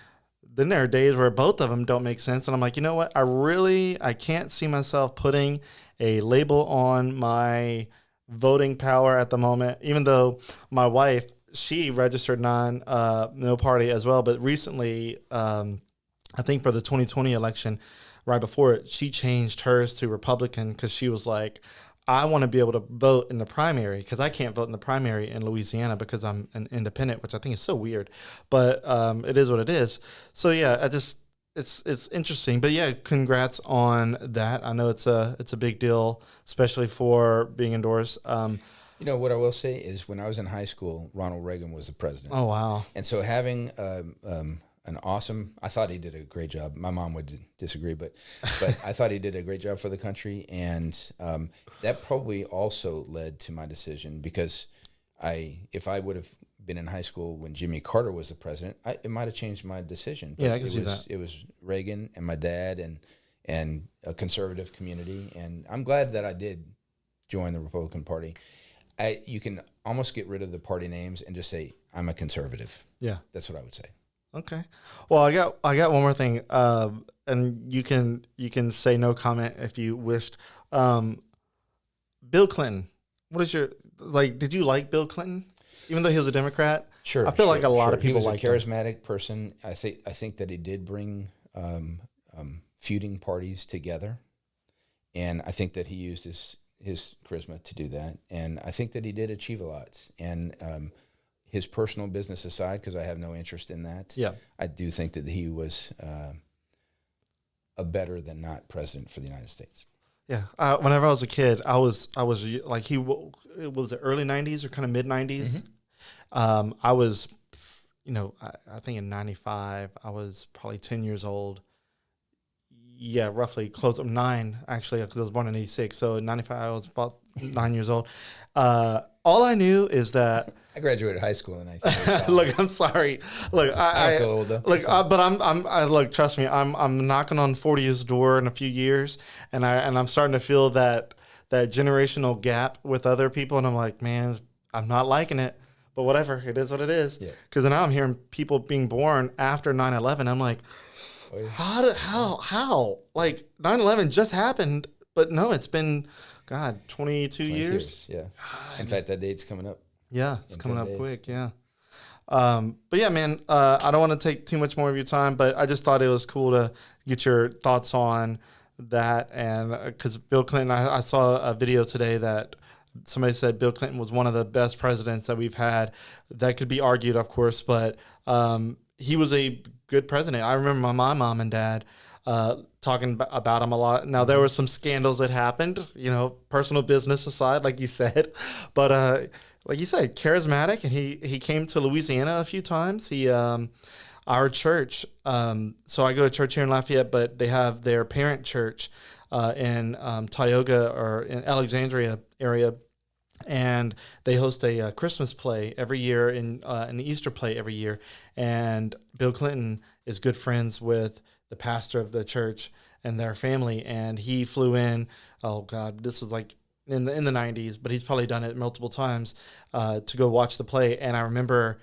there are days where both of them don't make sense, and I'm like, you know what? I can't see myself putting a label on my voting power at the moment. Even though my wife, she registered no party as well, but recently, I think for the 2020 election, right before it, she changed hers to Republican because she was like, I want to be able to vote in the primary because I can't vote in the primary in Louisiana because I'm an independent, which I think is so weird, but it is what it is. So yeah, it's interesting, but yeah, congrats on that. I know it's a big deal, especially for being endorsed. What I will say is when I was in high school, Ronald Reagan was the president. Oh wow! And so having I thought he did a great job. My mom would disagree, but I thought he did a great job for the country. And that probably also led to my decision because if I would have been in high school when Jimmy Carter was the president, it might have changed my decision. But yeah, I can see that. It was Reagan and my dad and a conservative community. And I'm glad that I did join the Republican Party. You can almost get rid of the party names and just say, I'm a conservative. Yeah. That's what I would say. Okay. Well, I got one more thing, and you can say no comment if you wished. Bill Clinton. What is did you like Bill Clinton? Even though he was a Democrat? Sure. I feel like a lot of people like him. He was a charismatic him. person. I think that he did bring feuding parties together, and I think that he used his charisma to do that, and I think that he did achieve a lot. And his personal business aside, because I have no interest in that. Yeah, I do think that he was a better than not president for the United States. Yeah. Whenever I was a kid, I was like it was the early '90s or kind of mid '90s. Mm-hmm. I was, I think in '95, I was probably 10 years old. Yeah, roughly close up 9 actually, because I was born in '86. So in '95, I was about 9 years old. All I knew is that I graduated high school in 1985. Look, I'm sorry. Look, I feel old though. Look, but look. Trust me, I'm knocking on 40's door in a few years, and I'm starting to feel that generational gap with other people, and I'm like, man, I'm not liking it. But whatever, it is what it is. Because now I'm hearing people being born after 9/11. I'm like, how? Like 9/11 just happened, but no, it's been 22 years. Yeah. In fact, that date's coming up. Yeah, it's coming up quick. Yeah. But yeah, man, I don't want to take too much more of your time, but I just thought it was cool to get your thoughts on that. And because Bill Clinton, I saw a video today that somebody said Bill Clinton was one of the best presidents that we've had. That could be argued, of course, but he was a good president. I remember my mom and dad talking about him a lot. Now, there were some scandals that happened, personal business aside, like you said. But like you said, charismatic, and he came to Louisiana a few times. Our church, so I go to church here in Lafayette, but they have their parent church in Tioga or in Alexandria area, and they host a Christmas play every year and an Easter play every year. And Bill Clinton is good friends with the pastor of the church and their family, and he flew in. Oh God, this was like in the 90s, but he's probably done it multiple times to go watch the play. And I remember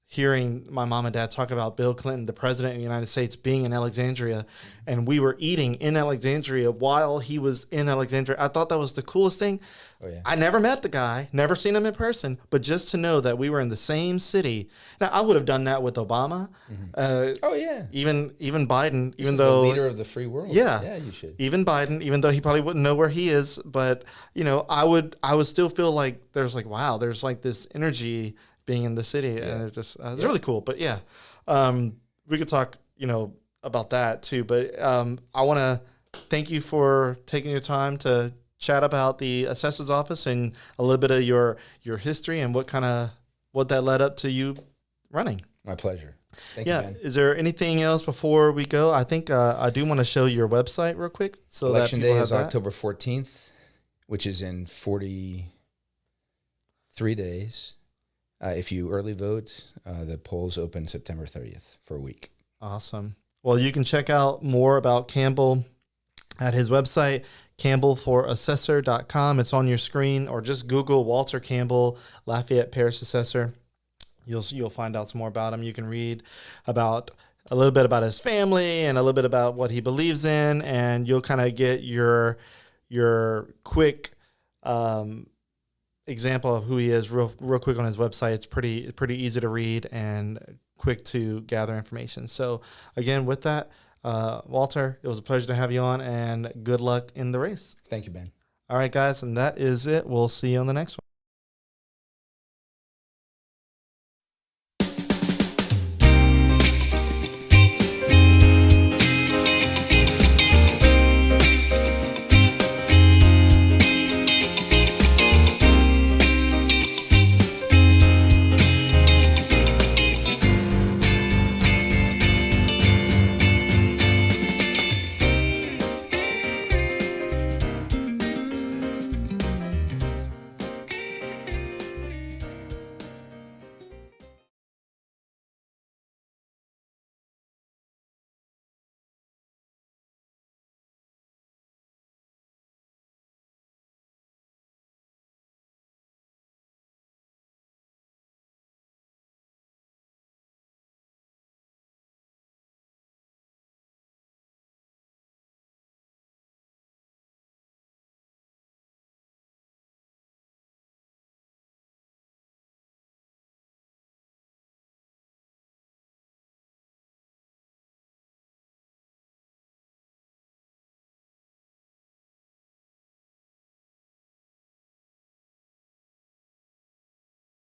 hearing my mom and dad talk about Bill Clinton, the president of the United States, being in Alexandria, and we were eating in Alexandria while he was in Alexandria. I thought that was the coolest thing. Oh, yeah. I never met the guy, never seen him in person, but just to know that we were in the same city. Now, I would have done that with Obama. Mm-hmm. Oh, yeah. Even Biden, this even is though the leader of the free world. Yeah. Yeah, you should. Even Biden, even though he probably wouldn't know where he is, but I would still feel like there's like, wow, there's like this energy being in the city, and it's just it's really cool. But yeah, we could talk about that too. But I want to thank you for taking your time to chat about the assessor's office and a little bit of your history and what that led up to you running. My pleasure. Thank you, man. Is there anything else before we go? I think I do want to show your website real quick. So Election Day is October 14th, which is in 43 days. If you early vote, the polls open September 30th for a week. Awesome. Well, you can check out more about Campbell at his website, campbellforassessor.com. It's on your screen, or just Google Walter Campbell, Lafayette Parish Assessor. You'll find out some more about him. You can read about a little bit about his family and a little bit about what he believes in, and you'll kind of get your quick example of who he is real quick on his website. It's pretty easy to read and quick to gather information. So again, with that, Walter, it was a pleasure to have you on, and good luck in the race. Thank you, Ben. All right, guys, and that is it. We'll see you on the next one.